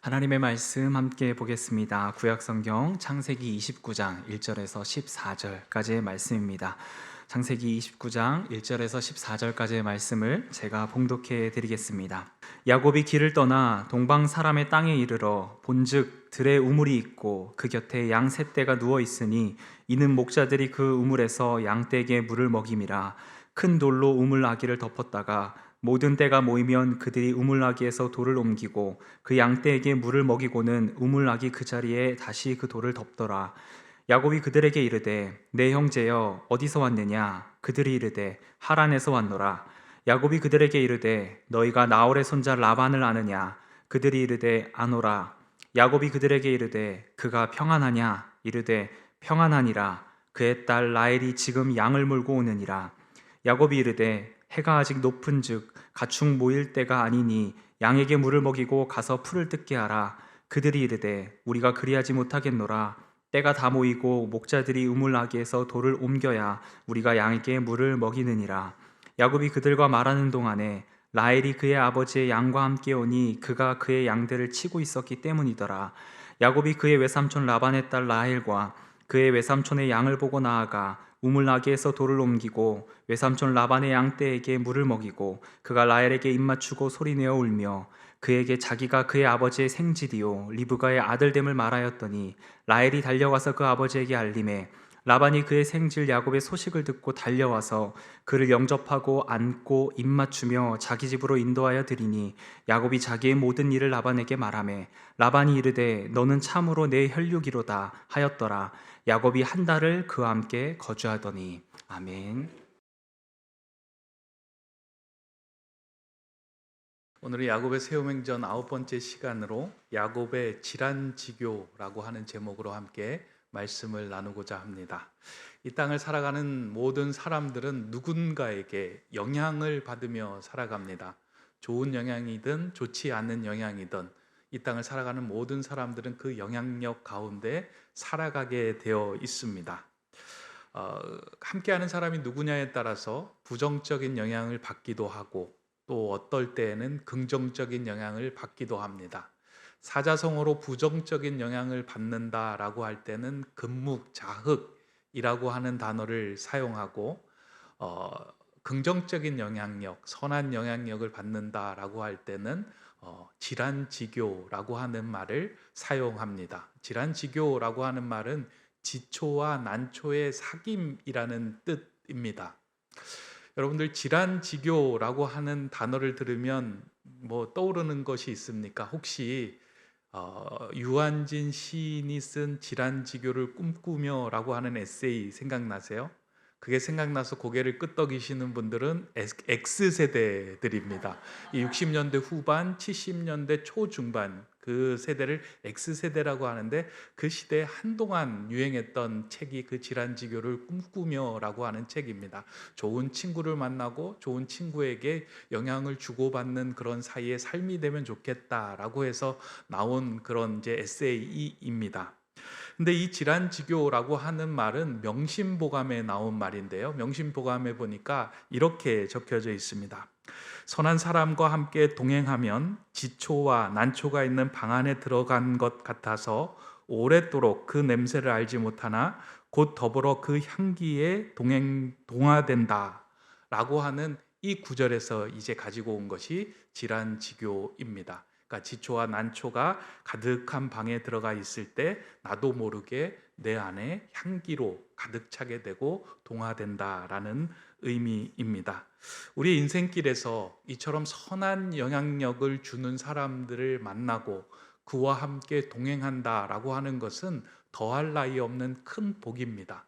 하나님의 말씀 함께 보겠습니다. 구약성경 창세기 29장 1절에서 14절까지의 말씀입니다. 창세기 29장 1절에서 14절까지의 말씀을 제가 봉독해 드리겠습니다. 야곱이 길을 떠나 동방 사람의 땅에 이르러 본즉 들에 우물이 있고 그 곁에 양 셋 떼가 누워 있으니 이는 목자들이 그 우물에서 양떼에게 물을 먹임이라. 큰 돌로 우물 아기를 덮었다가 모든 때가 모이면 그들이 우물나기에서 돌을 옮기고 그 양떼에게 물을 먹이고는 우물나기 그 자리에 다시 그 돌을 덮더라. 야곱이 그들에게 이르되 내 형제여 어디서 왔느냐? 그들이 이르되 하란에서 왔노라. 야곱이 그들에게 이르되 너희가 나홀의 손자 라반을 아느냐? 그들이 이르되 아노라. 야곱이 그들에게 이르되 그가 평안하냐? 이르되 평안하니라. 그의 딸 라헬이 지금 양을 물고 오느니라. 야곱이 이르되 해가 아직 높은즉 가축 모일 때가 아니니 양에게 물을 먹이고 가서 풀을 뜯게 하라. 그들이 이르되 우리가 그리하지 못하겠노라. 때가 다 모이고 목자들이 우물나기에서 돌을 옮겨야 우리가 양에게 물을 먹이느니라. 야곱이 그들과 말하는 동안에 라헬이 그의 아버지의 양과 함께 오니 그가 그의 양들을 치고 있었기 때문이더라. 야곱이 그의 외삼촌 라반의 딸 라헬과 그의 외삼촌의 양을 보고 나아가 우물나기에서 돌을 옮기고 외삼촌 라반의 양떼에게 물을 먹이고 그가 라헬에게 입맞추고 소리내어 울며 그에게 자기가 그의 아버지의 생질이요 리브가의 아들됨을 말하였더니 라헬이 달려가서 그 아버지에게 알림해 라반이 그의 생질 야곱의 소식을 듣고 달려와서 그를 영접하고 안고 입맞추며 자기 집으로 인도하여 드리니 야곱이 자기의 모든 일을 라반에게 말하매 라반이 이르되 너는 참으로 내 혈육이로다 하였더라. 야곱이 한 달을 그와 함께 거주하더니. 아멘. 오늘은 야곱의 세움행전 9번째 시간으로 야곱의 질환지교라고 하는 제목으로 함께 말씀을 나누고자 합니다. 이 땅을 살아가는 모든 사람들은 누군가에게 영향을 받으며 살아갑니다. 좋은 영향이든 좋지 않은 영향이든 이 땅을 살아가는 모든 사람들은 그 영향력 가운데 살아가게 되어 있습니다. 함께하는 사람이 누구냐에 따라서 부정적인 영향을 받기도 하고 또 어떨 때에는 긍정적인 영향을 받기도 합니다. 사자성어로 부정적인 영향을 받는다라고 할 때는 금묵자흑이라고 하는 단어를 사용하고 긍정적인 영향력, 선한 영향력을 받는다라고 할 때는 질환지교라고 하는 말을 사용합니다. 질환지교라고 하는 말은 지초와 난초의 사귐이라는 뜻입니다. 여러분들 질환지교라고 하는 단어를 들으면 뭐 떠오르는 것이 있습니까? 혹시 유한진 시인이 쓴 질환지교를 꿈꾸며라고 하는 에세이 생각나세요? 그게 생각나서 고개를 끄덕이시는 분들은 X세대들입니다. 이 60년대 후반, 70년대 초중반 그 세대를 X세대라고 하는데 그 시대에 한동안 유행했던 책이 그 질환지교를 꿈꾸며라고 하는 책입니다. 좋은 친구를 만나고 좋은 친구에게 영향을 주고받는 그런 사이의 삶이 되면 좋겠다라고 해서 나온 그런 이제 에세이입니다. 근데 이 질환지교라고 하는 말은 명심보감에 나온 말인데요. 명심보감에 보니까 이렇게 적혀져 있습니다. 선한 사람과 함께 동행하면 지초와 난초가 있는 방 안에 들어간 것 같아서 오랫도록 그 냄새를 알지 못하나 곧 더불어 그 향기에 동화된다 라고 하는 이 구절에서 이제 가지고 온 것이 질환지교입니다. 그러니까 지초와 난초가 가득한 방에 들어가 있을 때 나도 모르게 내 안에 향기로 가득 차게 되고 동화된다라는 의미입니다. 우리 인생길에서 이처럼 선한 영향력을 주는 사람들을 만나고 그와 함께 동행한다라고 하는 것은 더할 나위 없는 큰 복입니다.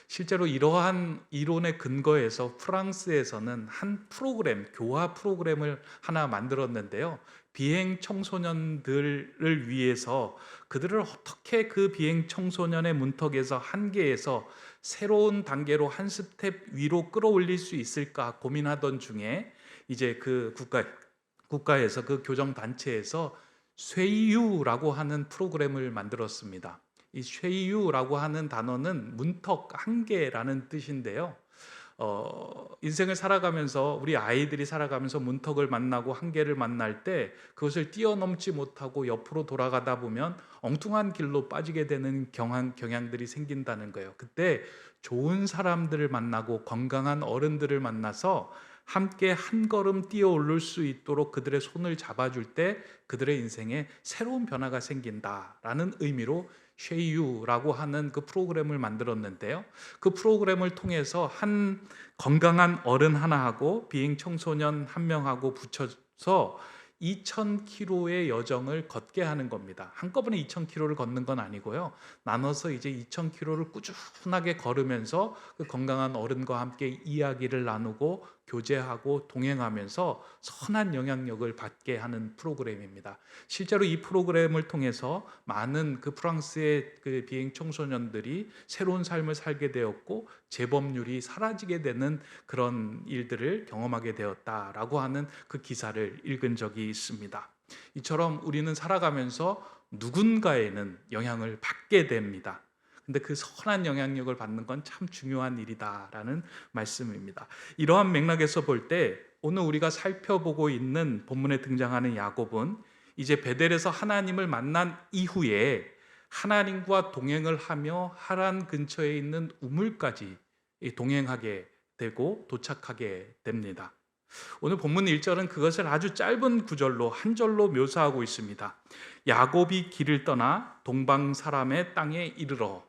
실제로 이러한 이론에 근거해서 프랑스에서는 한 프로그램, 교화 프로그램을 하나 만들었는데요. 비행 청소년들을 위해서 그들을 어떻게 그 비행 청소년의 문턱에서 한계에서 새로운 단계로 한 스텝 위로 끌어올릴 수 있을까 고민하던 중에 이제 그 국가에서 그 교정 단체에서 쇠유라고 하는 프로그램을 만들었습니다. 이 쉐이유라고 하는 단어는 문턱, 한계라는 뜻인데요. 인생을 살아가면서 우리 아이들이 살아가면서 문턱을 만나고 한계를 만날 때 그것을 뛰어넘지 못하고 옆으로 돌아가다 보면 엉뚱한 길로 빠지게 되는 경향들이 생긴다는 거예요. 그때 좋은 사람들을 만나고 건강한 어른들을 만나서 함께 한 걸음 뛰어 오를 수 있도록 그들의 손을 잡아줄 때 그들의 인생에 새로운 변화가 생긴다라는 의미로 쉐이유라고 하는 그 프로그램을 만들었는데요. 그 프로그램을 통해서 한 건강한 어른 하나하고 비행 청소년 한 명하고 붙여서 2,000km의 여정을 걷게 하는 겁니다. 한꺼번에 2,000km를 걷는 건 아니고요. 나눠서 이제 2,000km를 꾸준하게 걸으면서 그 건강한 어른과 함께 이야기를 나누고 교제하고 동행하면서 선한 영향력을 받게 하는 프로그램입니다. 실제로 이 프로그램을 통해서 많은 그 프랑스의 그 비행 청소년들이 새로운 삶을 살게 되었고 재범률이 사라지게 되는 그런 일들을 경험하게 되었다라고 하는 그 기사를 읽은 적이 있습니다. 이처럼 우리는 살아가면서 누군가에는 영향을 받게 됩니다. 근데 그 선한 영향력을 받는 건 참 중요한 일이다라는 말씀입니다. 이러한 맥락에서 볼 때 오늘 우리가 살펴보고 있는 본문에 등장하는 야곱은 이제 베델에서 하나님을 만난 이후에 하나님과 동행을 하며 하란 근처에 있는 우물까지 동행하게 되고 도착하게 됩니다. 오늘 본문 1절은 그것을 아주 짧은 구절로 한 절로 묘사하고 있습니다. 야곱이 길을 떠나 동방 사람의 땅에 이르러.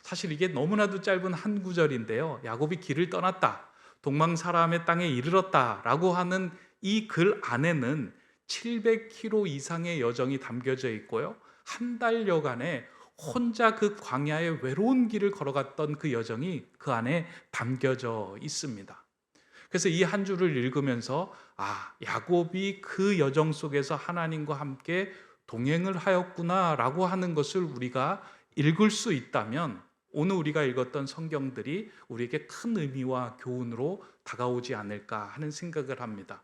사실 이게 너무나도 짧은 한 구절인데요. 야곱이 길을 떠났다, 동방 사람의 땅에 이르렀다라고 하는 이 글 안에는 700km 이상의 여정이 담겨져 있고요. 한 달여간에 혼자 그 광야의 외로운 길을 걸어갔던 그 여정이 그 안에 담겨져 있습니다. 그래서 이 한 줄을 읽으면서 야곱이 그 여정 속에서 하나님과 함께 동행을 하였구나라고 하는 것을 우리가 읽을 수 있다면 오늘 우리가 읽었던 성경들이 우리에게 큰 의미와 교훈으로 다가오지 않을까 하는 생각을 합니다.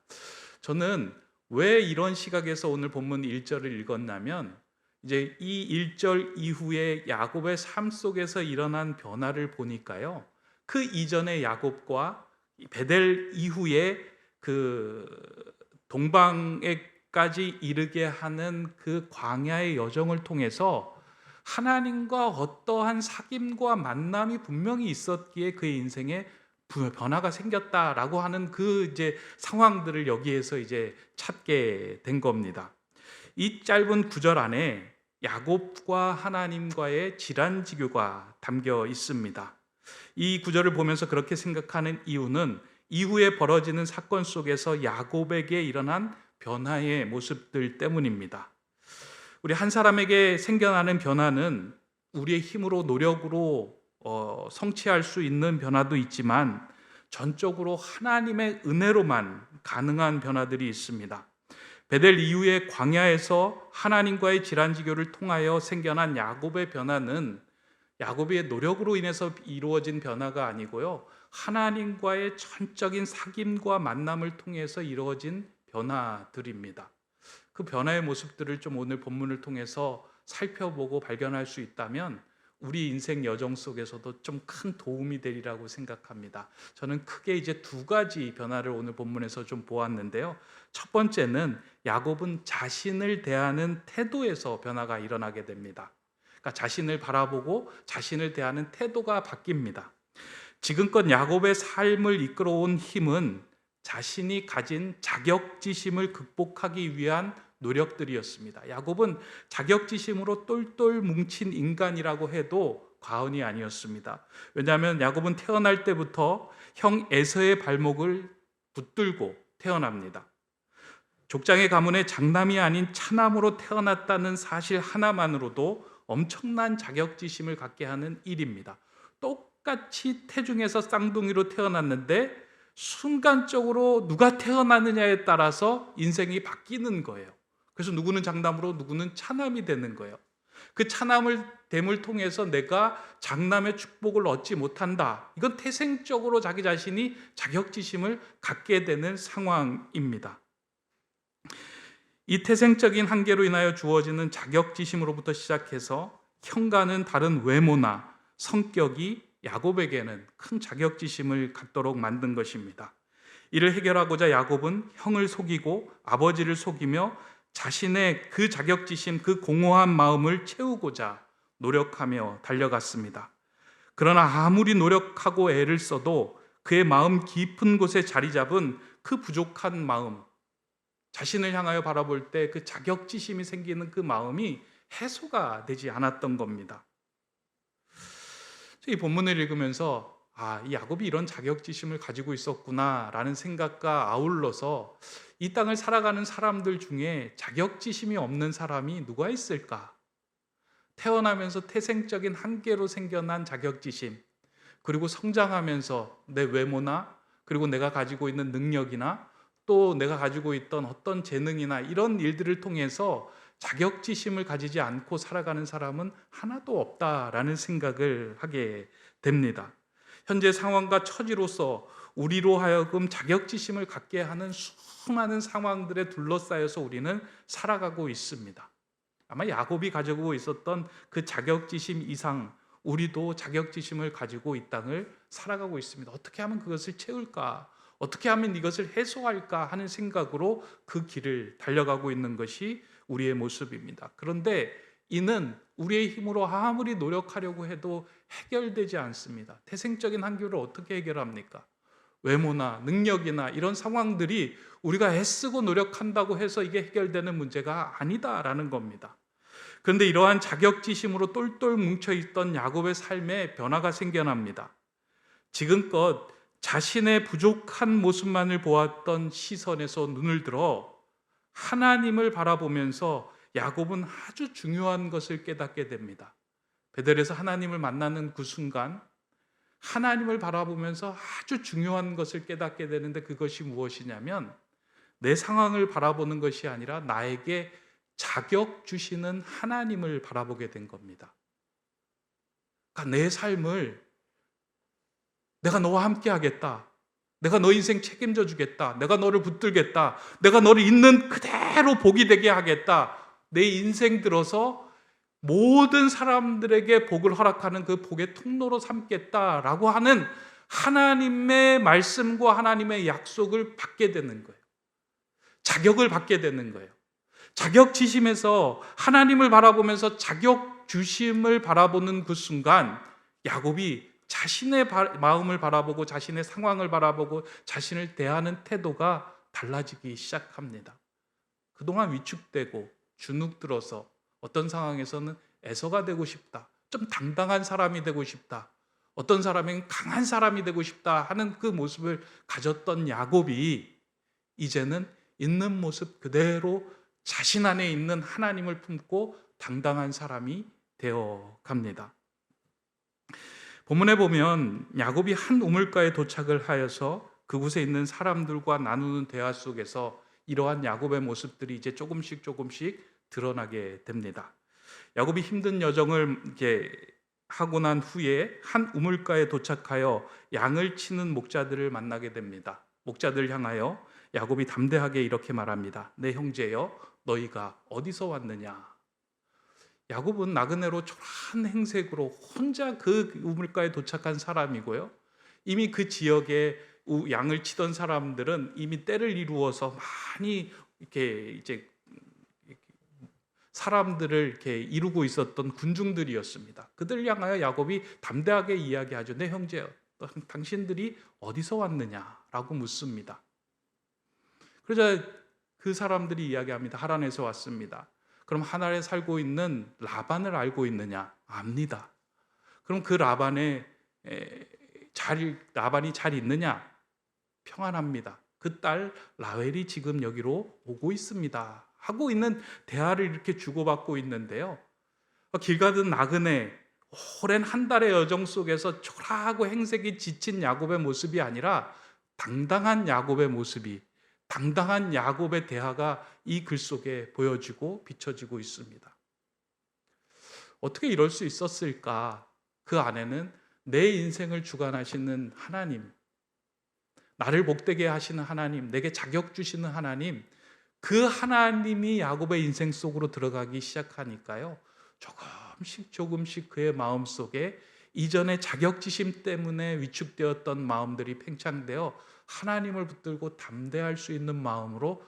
저는 왜 이런 시각에서 오늘 본문 1절을 읽었냐면 이제 이 1절 이후에 야곱의 삶 속에서 일어난 변화를 보니까요. 그 이전의 야곱과 베델 이후에 그 동방에까지 이르게 하는 그 광야의 여정을 통해서 하나님과 어떠한 사귐과 만남이 분명히 있었기에 그의 인생에 변화가 생겼다라고 하는 그 이제 상황들을 여기에서 이제 찾게 된 겁니다. 이 짧은 구절 안에 야곱과 하나님과의 질환지교가 담겨 있습니다. 이 구절을 보면서 그렇게 생각하는 이유는 이후에 벌어지는 사건 속에서 야곱에게 일어난 변화의 모습들 때문입니다. 우리 한 사람에게 생겨나는 변화는 우리의 힘으로 노력으로 성취할 수 있는 변화도 있지만 전적으로 하나님의 은혜로만 가능한 변화들이 있습니다. 베델 이후의 광야에서 하나님과의 질환지교를 통하여 생겨난 야곱의 변화는 야곱의 노력으로 인해서 이루어진 변화가 아니고요. 하나님과의 전적인 사귐과 만남을 통해서 이루어진 변화들입니다. 그 변화의 모습들을 좀 오늘 본문을 통해서 살펴보고 발견할 수 있다면 우리 인생 여정 속에서도 좀 큰 도움이 되리라고 생각합니다. 저는 크게 이제 두 가지 변화를 오늘 본문에서 좀 보았는데요. 첫 번째는 야곱은 자신을 대하는 태도에서 변화가 일어나게 됩니다. 그러니까 자신을 바라보고 자신을 대하는 태도가 바뀝니다. 지금껏 야곱의 삶을 이끌어온 힘은 자신이 가진 자격지심을 극복하기 위한 노력들이었습니다. 야곱은 자격지심으로 똘똘 뭉친 인간이라고 해도 과언이 아니었습니다. 왜냐하면 야곱은 태어날 때부터 형 에서의 발목을 붙들고 태어납니다. 족장의 가문의 장남이 아닌 차남으로 태어났다는 사실 하나만으로도 엄청난 자격지심을 갖게 하는 일입니다. 똑같이 태중에서 쌍둥이로 태어났는데 순간적으로 누가 태어나느냐에 따라서 인생이 바뀌는 거예요. 그래서 누구는 장남으로 누구는 차남이 되는 거예요. 그 차남을 통해서 내가 장남의 축복을 얻지 못한다. 이건 태생적으로 자기 자신이 자격지심을 갖게 되는 상황입니다. 이 태생적인 한계로 인하여 주어지는 자격지심으로부터 시작해서 형과는 다른 외모나 성격이 야곱에게는 큰 자격지심을 갖도록 만든 것입니다. 이를 해결하고자 야곱은 형을 속이고 아버지를 속이며 자신의 그 자격지심, 그 공허한 마음을 채우고자 노력하며 달려갔습니다. 그러나 아무리 노력하고 애를 써도 그의 마음 깊은 곳에 자리 잡은 그 부족한 마음, 자신을 향하여 바라볼 때 그 자격지심이 생기는 그 마음이 해소가 되지 않았던 겁니다. 이 본문을 읽으면서 이 야곱이 이런 자격지심을 가지고 있었구나라는 생각과 아울러서 이 땅을 살아가는 사람들 중에 자격지심이 없는 사람이 누가 있을까? 태어나면서 태생적인 한계로 생겨난 자격지심, 그리고 성장하면서 내 외모나 그리고 내가 가지고 있는 능력이나 또 내가 가지고 있던 어떤 재능이나 이런 일들을 통해서 자격지심을 가지지 않고 살아가는 사람은 하나도 없다라는 생각을 하게 됩니다. 현재 상황과 처지로서 우리로 하여금 자격지심을 갖게 하는 수많은 상황들에 둘러싸여서 우리는 살아가고 있습니다. 아마 야곱이 가지고 있었던 그 자격지심 이상 우리도 자격지심을 가지고 이 땅을 살아가고 있습니다. 어떻게 하면 그것을 채울까? 어떻게 하면 이것을 해소할까 하는 생각으로 그 길을 달려가고 있는 것이 우리의 모습입니다. 그런데 이는 우리의 힘으로 아무리 노력하려고 해도 해결되지 않습니다. 태생적인 한계를 어떻게 해결합니까? 외모나 능력이나 이런 상황들이 우리가 애쓰고 노력한다고 해서 이게 해결되는 문제가 아니다라는 겁니다. 그런데 이러한 자격지심으로 똘똘 뭉쳐있던 야곱의 삶에 변화가 생겨납니다. 지금껏 자신의 부족한 모습만을 보았던 시선에서 눈을 들어 하나님을 바라보면서 야곱은 아주 중요한 것을 깨닫게 됩니다. 베델에서 하나님을 만나는 그 순간 하나님을 바라보면서 아주 중요한 것을 깨닫게 되는데 그것이 무엇이냐면 내 상황을 바라보는 것이 아니라 나에게 자격 주시는 하나님을 바라보게 된 겁니다. 그러니까 내 삶을 내가 너와 함께 하겠다. 내가 너 인생 책임져 주겠다. 내가 너를 붙들겠다. 내가 너를 있는 그대로 복이 되게 하겠다. 내 인생 들어서 모든 사람들에게 복을 허락하는 그 복의 통로로 삼겠다라고 하는 하나님의 말씀과 하나님의 약속을 받게 되는 거예요. 자격을 받게 되는 거예요. 자격지심에서 하나님을 바라보면서 자격주심을 바라보는 그 순간 야곱이 자신의 마음을 바라보고 자신의 상황을 바라보고 자신을 대하는 태도가 달라지기 시작합니다. 그동안 위축되고 주눅들어서 어떤 상황에서는 애서가 되고 싶다, 좀 당당한 사람이 되고 싶다, 어떤 사람은 강한 사람이 되고 싶다 하는 그 모습을 가졌던 야곱이 이제는 있는 모습 그대로 자신 안에 있는 하나님을 품고 당당한 사람이 되어 갑니다. 본문에 보면 야곱이 한 우물가에 도착을 하여서 그곳에 있는 사람들과 나누는 대화 속에서 이러한 야곱의 모습들이 이제 조금씩 드러나게 됩니다. 야곱이 힘든 여정을 이렇게 하고 난 후에 한 우물가에 도착하여 양을 치는 목자들을 만나게 됩니다. 목자들 향하여 야곱이 담대하게 이렇게 말합니다. 내 형제여, 너희가 어디서 왔느냐? 야곱은 나그네로 초라한 행색으로 혼자 그 우물가에 도착한 사람이고요. 이미 그 지역에 양을 치던 사람들은 이미 때를 이루어서 많이 이렇게 이제 사람들을 이렇게 이루고 있었던 군중들이었습니다. 그들 향하여 야곱이 담대하게 이야기하죠. 내 형제, 당신들이 어디서 왔느냐라고 묻습니다. 그러자 그 사람들이 이야기합니다. 하란에서 왔습니다. 그럼 하란에 살고 있는 라반을 알고 있느냐? 압니다. 그럼 그 라반이 잘 있느냐? 평안합니다. 그 딸 라헬이 지금 여기로 오고 있습니다. 하고 있는 대화를 이렇게 주고받고 있는데요. 길 가던 나그네, 오랜 한 달의 여정 속에서 초라하고 행색이 지친 야곱의 모습이 아니라 당당한 야곱의 모습이, 당당한 야곱의 대화가 이 글 속에 보여지고 비춰지고 있습니다. 어떻게 이럴 수 있었을까? 그 안에는 내 인생을 주관하시는 하나님, 나를 복되게 하시는 하나님, 내게 자격 주시는 하나님, 그 하나님이 야곱의 인생 속으로 들어가기 시작하니까요, 조금씩 그의 마음속에 이전에 자격지심 때문에 위축되었던 마음들이 팽창되어 하나님을 붙들고 담대할 수 있는 마음으로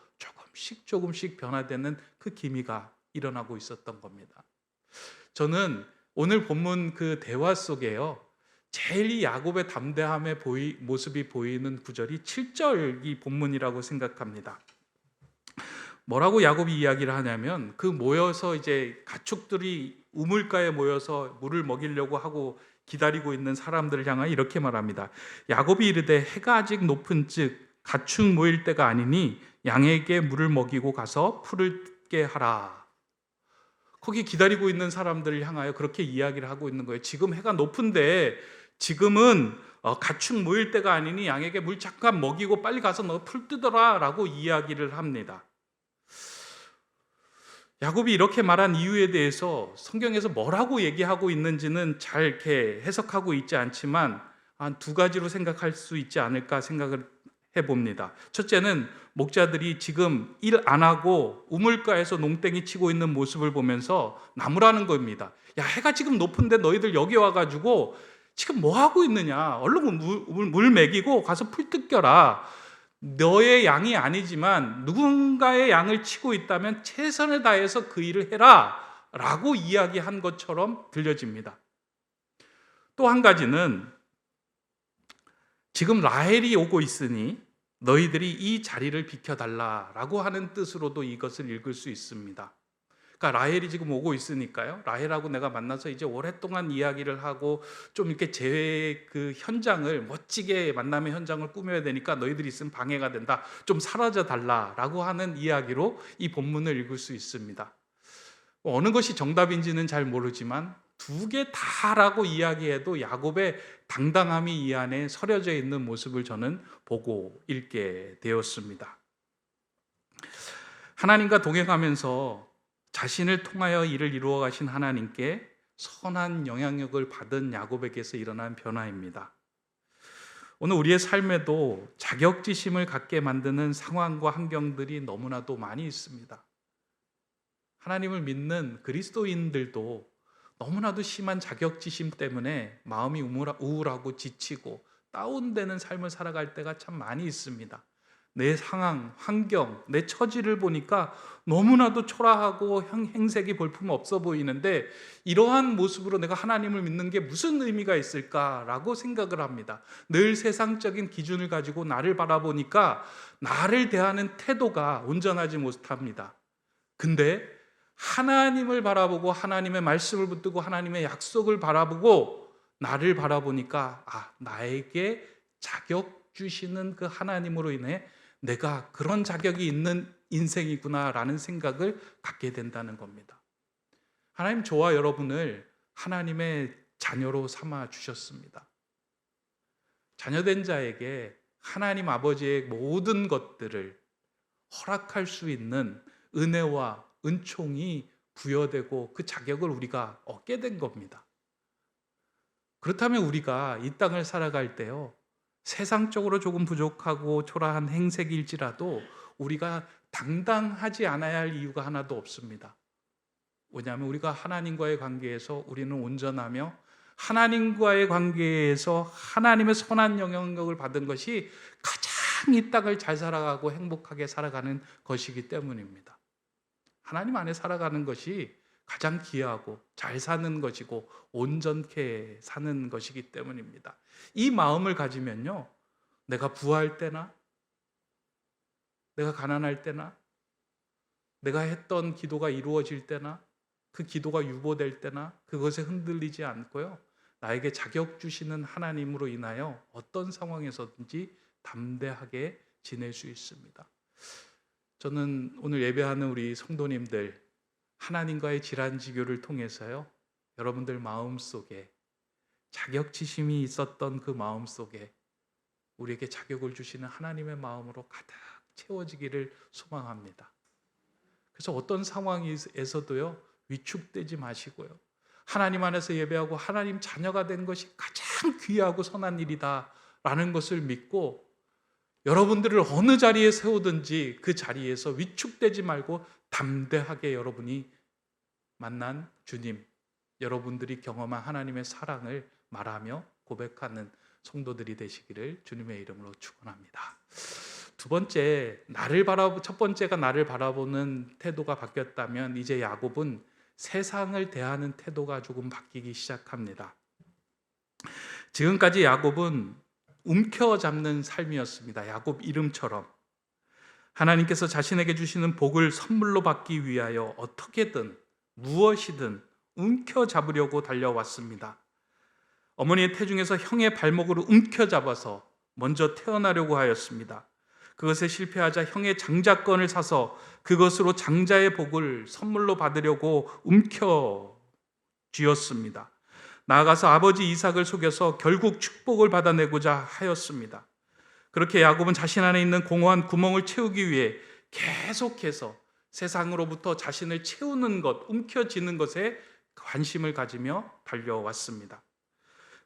조금씩 변화되는 그 기미가 일어나고 있었던 겁니다. 저는 오늘 본문 그 대화 속에요, 제일 이 야곱의 담대함의 모습이 보이는 구절이 7절 이 본문이라고 생각합니다. 뭐라고 야곱이 이야기를 하냐면, 그 모여서 이제 가축들이 우물가에 모여서 물을 먹이려고 하고 기다리고 있는 사람들을 향하여 이렇게 말합니다. 야곱이 이르되 해가 아직 높은즉 가축 모일 때가 아니니 양에게 물을 먹이고 가서 풀을 뜯게 하라. 거기 기다리고 있는 사람들을 향하여 그렇게 이야기를 하고 있는 거예요. 지금 해가 높은데 지금은 가축 모일 때가 아니니 양에게 물 잠깐 먹이고 빨리 가서 너 풀 뜯어라 라고 이야기를 합니다. 야곱이 이렇게 말한 이유에 대해서 성경에서 뭐라고 얘기하고 있는지는 잘 이렇게 해석하고 있지 않지만 한 두 가지로 생각할 수 있지 않을까 생각을 해봅니다. 첫째는 목자들이 지금 일 안 하고 우물가에서 농땡이 치고 있는 모습을 보면서 나무라는 겁니다. 야, 해가 지금 높은데 너희들 여기 와가지고 지금 뭐 하고 있느냐? 얼른 물 먹이고 가서 풀 뜯겨라. 너의 양이 아니지만 누군가의 양을 치고 있다면 최선을 다해서 그 일을 해라 라고 이야기한 것처럼 들려집니다. 또 한 가지는 지금 라헬이 오고 있으니 너희들이 이 자리를 비켜달라라고 하는 뜻으로도 이것을 읽을 수 있습니다. 그러니까 라헬이 지금 오고 있으니까요, 라헬하고 내가 만나서 이제 오랫동안 이야기를 하고 좀 이렇게 제 그 현장을 멋지게 만남의 현장을 꾸며야 되니까 너희들이 있으면 방해가 된다, 좀 사라져 달라라고 하는 이야기로 이 본문을 읽을 수 있습니다. 어느 것이 정답인지는 잘 모르지만 두 개 다라고 이야기해도 야곱의 당당함이 이 안에 서려져 있는 모습을 저는 보고 읽게 되었습니다. 하나님과 동행하면서 자신을 통하여 일을 이루어 가신 하나님께 선한 영향력을 받은 야곱에게서 일어난 변화입니다. 오늘 우리의 삶에도 자격지심을 갖게 만드는 상황과 환경들이 너무나도 많이 있습니다. 하나님을 믿는 그리스도인들도 너무나도 심한 자격지심 때문에 마음이 우울하고 지치고 다운되는 삶을 살아갈 때가 참 많이 있습니다. 내 상황, 환경, 내 처지를 보니까 너무나도 초라하고 행색이 볼품없어 보이는데 이러한 모습으로 내가 하나님을 믿는 게 무슨 의미가 있을까라고 생각을 합니다. 늘 세상적인 기준을 가지고 나를 바라보니까 나를 대하는 태도가 온전하지 못합니다. 근데 하나님을 바라보고 하나님의 말씀을 붙들고 하나님의 약속을 바라보고 나를 바라보니까 나에게 자격 주시는 그 하나님으로 인해 내가 그런 자격이 있는 인생이구나라는 생각을 갖게 된다는 겁니다. 하나님 저와 여러분을 하나님의 자녀로 삼아 주셨습니다. 자녀된 자에게 하나님 아버지의 모든 것들을 허락할 수 있는 은혜와 은총이 부여되고 그 자격을 우리가 얻게 된 겁니다. 그렇다면 우리가 이 땅을 살아갈 때요, 세상적으로 조금 부족하고 초라한 행색일지라도 우리가 당당하지 않아야 할 이유가 하나도 없습니다. 왜냐하면 우리가 하나님과의 관계에서 우리는 온전하며 하나님과의 관계에서 하나님의 선한 영향력을 받은 것이 가장 이 땅을 잘 살아가고 행복하게 살아가는 것이기 때문입니다. 하나님 안에 살아가는 것이 가장 귀하고 잘 사는 것이고 온전케 사는 것이기 때문입니다. 이 마음을 가지면요, 내가 부할 때나 내가 가난할 때나 내가 했던 기도가 이루어질 때나 그 기도가 유보될 때나 그것에 흔들리지 않고요, 나에게 자격 주시는 하나님으로 인하여 어떤 상황에서든지 담대하게 지낼 수 있습니다. 저는 오늘 예배하는 우리 성도님들, 하나님과의 질환지교를 통해서요, 여러분들 마음속에 자격지심이 있었던 그 마음속에 우리에게 자격을 주시는 하나님의 마음으로 가득 채워지기를 소망합니다. 그래서 어떤 상황에서도요, 위축되지 마시고요, 하나님 안에서 예배하고 하나님 자녀가 된 것이 가장 귀하고 선한 일이다 라는 것을 믿고 여러분들을 어느 자리에 세우든지 그 자리에서 위축되지 말고 담대하게 여러분이 만난 주님, 여러분들이 경험한 하나님의 사랑을 말하며 고백하는 성도들이 되시기를 주님의 이름으로 축원합니다. 두 번째, 첫 번째가 나를 바라보는 태도가 바뀌었다면 이제 야곱은 세상을 대하는 태도가 조금 바뀌기 시작합니다. 지금까지 야곱은 움켜잡는 삶이었습니다. 야곱 이름처럼 하나님께서 자신에게 주시는 복을 선물로 받기 위하여 어떻게든 무엇이든 움켜잡으려고 달려왔습니다. 어머니의 태중에서 형의 발목을 움켜잡아서 먼저 태어나려고 하였습니다. 그것에 실패하자 형의 장자권을 사서 그것으로 장자의 복을 선물로 받으려고 움켜쥐었습니다. 나아가서 아버지 이삭을 속여서 결국 축복을 받아내고자 하였습니다. 그렇게 야곱은 자신 안에 있는 공허한 구멍을 채우기 위해 계속해서 세상으로부터 자신을 채우는 것, 움켜쥐는 것에 관심을 가지며 달려왔습니다.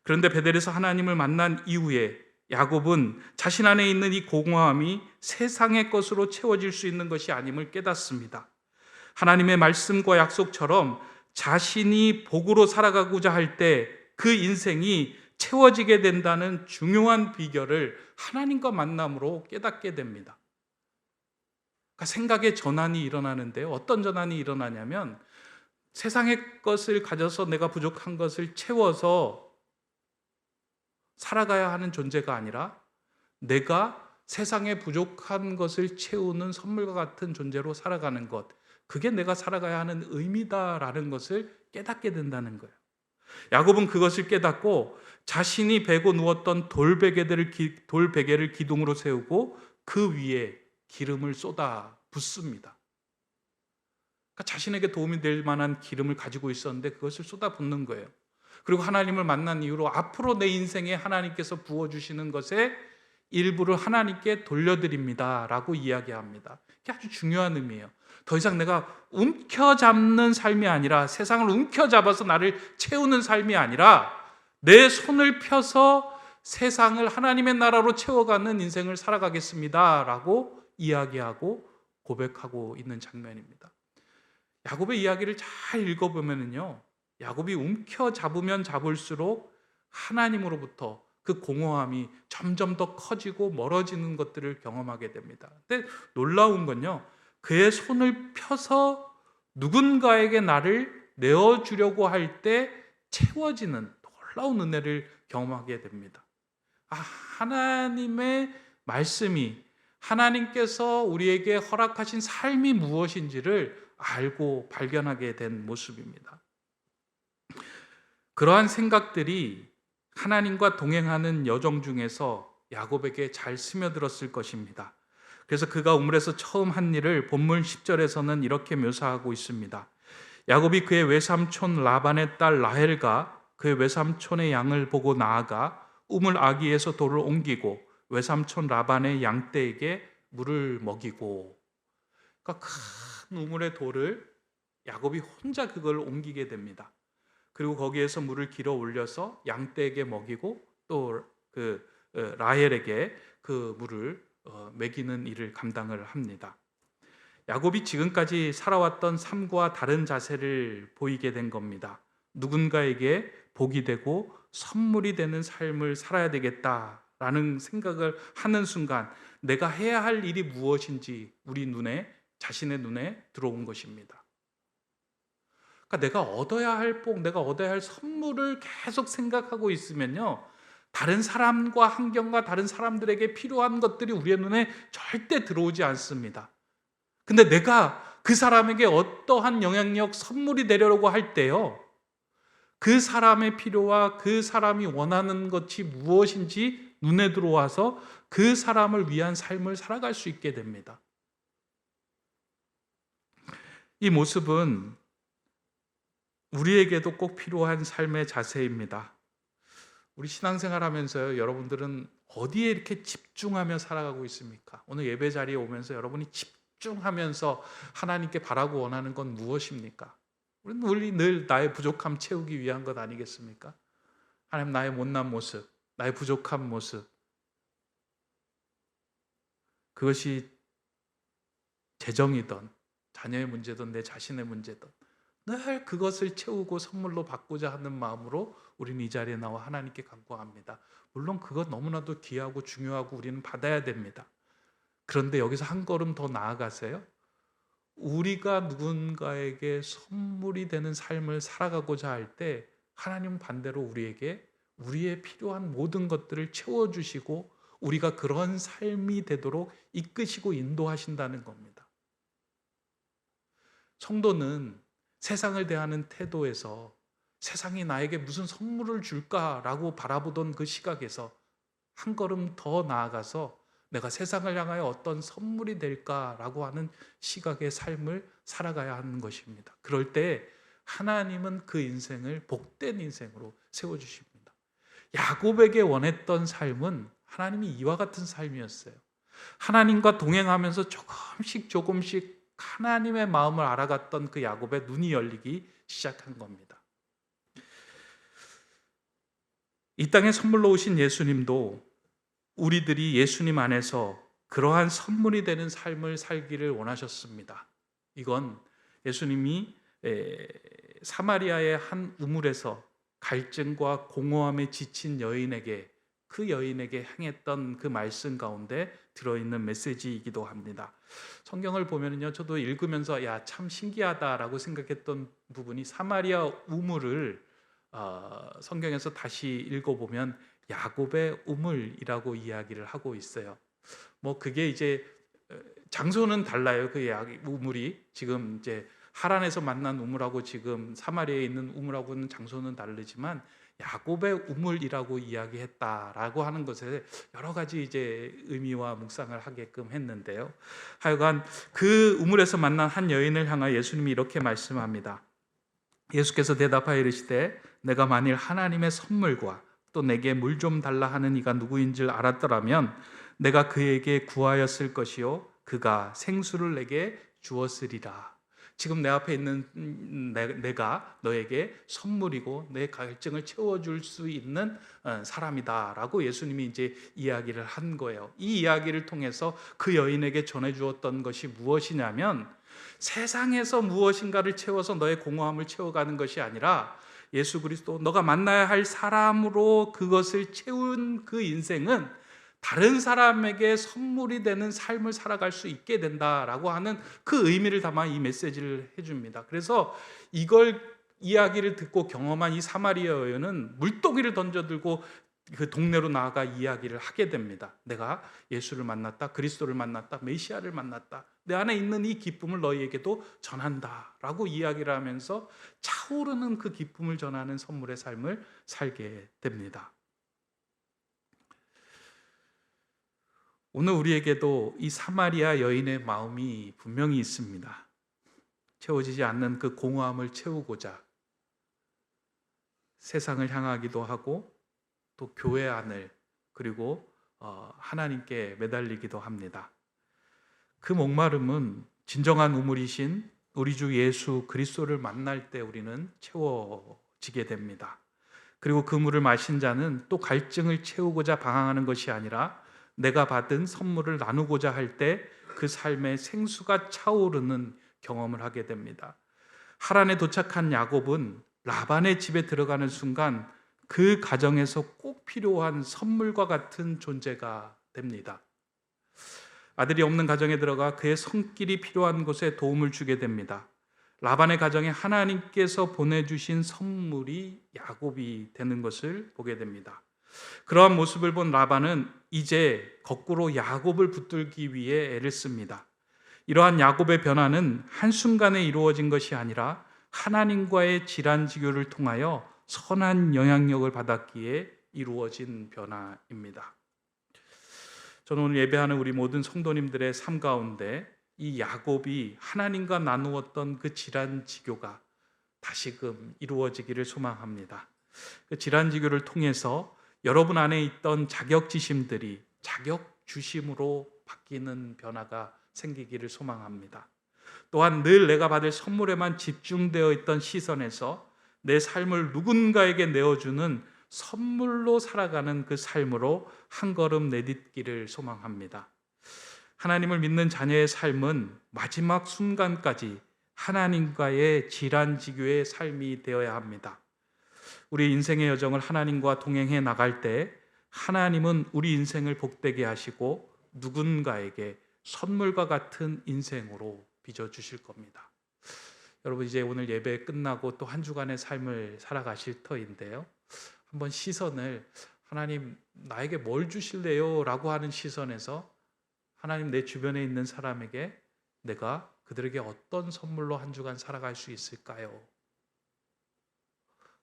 그런데 베델에서 하나님을 만난 이후에 야곱은 자신 안에 있는 이 공허함이 세상의 것으로 채워질 수 있는 것이 아님을 깨닫습니다. 하나님의 말씀과 약속처럼 자신이 복으로 살아가고자 할 때 그 인생이 채워지게 된다는 중요한 비결을 하나님과 만남으로 깨닫게 됩니다. 그러니까 생각의 전환이 일어나는데요. 어떤 전환이 일어나냐면 세상의 것을 가져서 내가 부족한 것을 채워서 살아가야 하는 존재가 아니라 내가 세상에 부족한 것을 채우는 선물과 같은 존재로 살아가는 것, 그게 내가 살아가야 하는 의미다라는 것을 깨닫게 된다는 거예요. 야곱은 그것을 깨닫고 자신이 베고 누웠던 돌베개를 기둥으로 세우고 그 위에 기름을 쏟아 붓습니다. 그러니까 자신에게 도움이 될 만한 기름을 가지고 있었는데 그것을 쏟아 붓는 거예요. 그리고 하나님을 만난 이후로 앞으로 내 인생에 하나님께서 부어주시는 것의 일부를 하나님께 돌려드립니다 라고 이야기합니다. 이게 아주 중요한 의미예요. 더 이상 내가 움켜잡는 삶이 아니라, 세상을 움켜잡아서 나를 채우는 삶이 아니라 내 손을 펴서 세상을 하나님의 나라로 채워가는 인생을 살아가겠습니다 라고 이야기하고 고백하고 있는 장면입니다. 야곱의 이야기를 잘 읽어보면요, 야곱이 움켜잡으면 잡을수록 하나님으로부터 그 공허함이 점점 더 커지고 멀어지는 것들을 경험하게 됩니다. 근데 놀라운 건요, 그의 손을 펴서 누군가에게 나를 내어주려고 할 때 채워지는 놀라운 은혜를 경험하게 됩니다. 하나님의 말씀이, 하나님께서 우리에게 허락하신 삶이 무엇인지를 알고 발견하게 된 모습입니다. 그러한 생각들이 하나님과 동행하는 여정 중에서 야곱에게 잘 스며들었을 것입니다. 그래서 그가 우물에서 처음 한 일을 본문 10절에서는 이렇게 묘사하고 있습니다. 야곱이 그의 외삼촌 라반의 딸 라헬과 그의 외삼촌의 양을 보고 나아가 우물 아기에서 돌을 옮기고 외삼촌 라반의 양떼에게 물을 먹이고, 그러니까 큰 우물의 돌을 야곱이 혼자 그걸 옮기게 됩니다. 그리고 거기에서 물을 길어 올려서 양떼에게 먹이고 또 라헬에게 그 물을 먹이는 일을 감당을 합니다. 야곱이 지금까지 살아왔던 삶과 다른 자세를 보이게 된 겁니다. 누군가에게 복이 되고 선물이 되는 삶을 살아야 되겠다라는 생각을 하는 순간 내가 해야 할 일이 무엇인지 자신의 눈에 들어온 것입니다. 그러니까 내가 얻어야 할 복, 내가 얻어야 할 선물을 계속 생각하고 있으면요, 다른 사람과 환경과 다른 사람들에게 필요한 것들이 우리의 눈에 절대 들어오지 않습니다. 근데 내가 그 사람에게 어떠한 영향력, 선물이 되려고 할 때요, 그 사람의 필요와 그 사람이 원하는 것이 무엇인지 눈에 들어와서 그 사람을 위한 삶을 살아갈 수 있게 됩니다. 이 모습은 우리에게도 꼭 필요한 삶의 자세입니다. 우리 신앙생활 하면서요, 여러분들은 어디에 이렇게 집중하며 살아가고 있습니까? 오늘 예배 자리에 오면서 여러분이 집중하면서 하나님께 바라고 원하는 건 무엇입니까? 우리는 늘 나의 부족함 채우기 위한 것 아니겠습니까? 하나님, 나의 못난 모습, 나의 부족한 모습, 그것이 재정이든 자녀의 문제든 내 자신의 문제든 늘 그것을 채우고 선물로 받고자 하는 마음으로 우리는 이 자리에 나와 하나님께 간구합니다. 물론 그건 너무나도 귀하고 중요하고 우리는 받아야 됩니다. 그런데 여기서 한 걸음 더 나아가세요. 우리가 누군가에게 선물이 되는 삶을 살아가고자 할 때 하나님은 반대로 우리에게 우리의 필요한 모든 것들을 채워주시고 우리가 그런 삶이 되도록 이끄시고 인도하신다는 겁니다. 성도는 세상을 대하는 태도에서 세상이 나에게 무슨 선물을 줄까라고 바라보던 그 시각에서 한 걸음 더 나아가서 내가 세상을 향하여 어떤 선물이 될까라고 하는 시각의 삶을 살아가야 하는 것입니다. 그럴 때 하나님은 그 인생을 복된 인생으로 세워주십니다. 야곱에게 원했던 삶은 하나님이 이와 같은 삶이었어요. 하나님과 동행하면서 조금씩 하나님의 마음을 알아갔던 그 야곱의 눈이 열리기 시작한 겁니다. 이 땅에 선물로 오신 예수님도 우리들이 예수님 안에서 그러한 선물이 되는 삶을 살기를 원하셨습니다. 이건 예수님이 사마리아의 한 우물에서 갈증과 공허함에 지친 여인에게 그 여인에게 행했던 그 말씀 가운데 들어있는 메시지이기도 합니다. 성경을 보면요, 저도 읽으면서 참 신기하다라고 생각했던 부분이 사마리아 우물을 성경에서 다시 읽어보면 야곱의 우물이라고 이야기를 하고 있어요. 뭐 그게 이제 장소는 달라요. 그 우물이 지금 이제 하란에서 만난 우물하고 지금 사마리아에 있는 우물하고는 장소는 다르지만 야곱의 우물이라고 이야기했다라고 하는 것에 여러 가지 이제 의미와 묵상을 하게끔 했는데요. 하여간 그 우물에서 만난 한 여인을 향하여 예수님이 이렇게 말씀합니다. 예수께서 대답하여 이르시되 내가 만일 하나님의 선물과 또 내게 물 좀 달라 하는 이가 누구인 줄 알았더라면 내가 그에게 구하였을 것이요 그가 생수를 내게 주었으리라. 지금 내 앞에 있는 내가 너에게 선물이고 내 갈증을 채워줄 수 있는 사람이다라고 예수님이 이제 이야기를 한 거예요. 이 이야기를 통해서 그 여인에게 전해주었던 것이 무엇이냐면 세상에서 무엇인가를 채워서 너의 공허함을 채워가는 것이 아니라 예수 그리스도 너가 만나야 할 사람으로 그것을 채운 그 인생은 다른 사람에게 선물이 되는 삶을 살아갈 수 있게 된다라고 하는 그 의미를 담아 이 메시지를 해줍니다. 그래서 이걸 이야기를 듣고 경험한 이 사마리아 여인은 물동이를 던져들고 그 동네로 나아가 이야기를 하게 됩니다. 내가 예수를 만났다, 그리스도를 만났다, 메시아를 만났다. 내 안에 있는 이 기쁨을 너희에게도 전한다라고 이야기를 하면서 차오르는 그 기쁨을 전하는 선물의 삶을 살게 됩니다. 오늘 우리에게도 이 사마리아 여인의 마음이 분명히 있습니다. 채워지지 않는 그 공허함을 채우고자 세상을 향하기도 하고 또 교회 안을 그리고 하나님께 매달리기도 합니다. 그 목마름은 진정한 우물이신 우리 주 예수 그리스도를 만날 때 우리는 채워지게 됩니다. 그리고 그 물을 마신 자는 또 갈증을 채우고자 방황하는 것이 아니라 내가 받은 선물을 나누고자 할 때 그 삶의 생수가 차오르는 경험을 하게 됩니다. 하란에 도착한 야곱은 라반의 집에 들어가는 순간 그 가정에서 꼭 필요한 선물과 같은 존재가 됩니다. 아들이 없는 가정에 들어가 그의 손길이 필요한 곳에 도움을 주게 됩니다. 라반의 가정에 하나님께서 보내주신 선물이 야곱이 되는 것을 보게 됩니다. 그러한 모습을 본 라반은 이제 거꾸로 야곱을 붙들기 위해 애를 씁니다. 이러한 야곱의 변화는 한순간에 이루어진 것이 아니라 하나님과의 질환지교를 통하여 선한 영향력을 받았기에 이루어진 변화입니다. 저는 오늘 예배하는 우리 모든 성도님들의 삶 가운데 이 야곱이 하나님과 나누었던 그 질환지교가 다시금 이루어지기를 소망합니다. 그 질환지교를 통해서 여러분 안에 있던 자격지심들이 자격주심으로 바뀌는 변화가 생기기를 소망합니다. 또한 늘 내가 받을 선물에만 집중되어 있던 시선에서 내 삶을 누군가에게 내어주는 선물로 살아가는 그 삶으로 한 걸음 내딛기를 소망합니다. 하나님을 믿는 자녀의 삶은 마지막 순간까지 하나님과의 질환지교의 삶이 되어야 합니다. 우리 인생의 여정을 하나님과 동행해 나갈 때 하나님은 우리 인생을 복되게 하시고 누군가에게 선물과 같은 인생으로 빚어주실 겁니다. 여러분, 이제 오늘 예배 끝나고 또 한 주간의 삶을 살아가실 터인데요, 한번 시선을 하나님 나에게 뭘 주실래요? 라고 하는 시선에서 하나님 내 주변에 있는 사람에게 내가 그들에게 어떤 선물로 한 주간 살아갈 수 있을까요?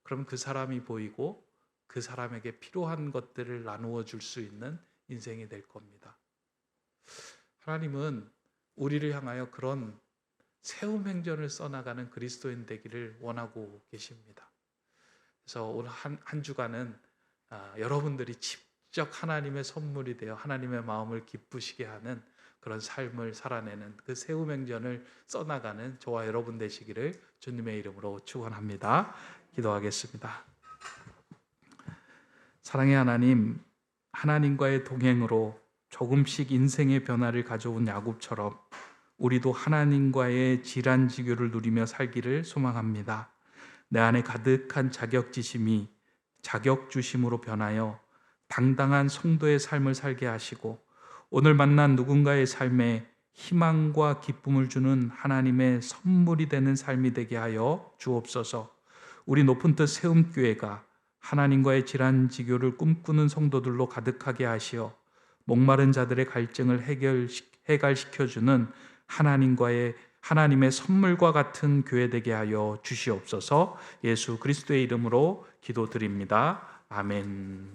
그럼 그 사람이 보이고 그 사람에게 필요한 것들을 나누어 줄 수 있는 인생이 될 겁니다. 하나님은 우리를 향하여 그런 세움 행전을 써나가는 그리스도인 되기를 원하고 계십니다. 그래서 오늘 한 주간은 여러분들이 직접 하나님의 선물이 되어 하나님의 마음을 기쁘시게 하는 그런 삶을 살아내는 그 세움 행전을 써나가는 저와 여러분 되시기를 주님의 이름으로 축원합니다. 기도하겠습니다. 사랑의 하나님, 하나님과의 동행으로 조금씩 인생의 변화를 가져온 야곱처럼 우리도 하나님과의 질환지교를 누리며 살기를 소망합니다. 내 안에 가득한 자격지심이 자격주심으로 변하여 당당한 성도의 삶을 살게 하시고 오늘 만난 누군가의 삶에 희망과 기쁨을 주는 하나님의 선물이 되는 삶이 되게 하여 주옵소서. 우리 높은 뜻 세움교회가 하나님과의 질환지교를 꿈꾸는 성도들로 가득하게 하시어 목마른 자들의 갈증을 해갈시켜주는 하나님의 선물과 같은 교회 되게 하여 주시옵소서. 예수 그리스도의 이름으로 기도드립니다. 아멘.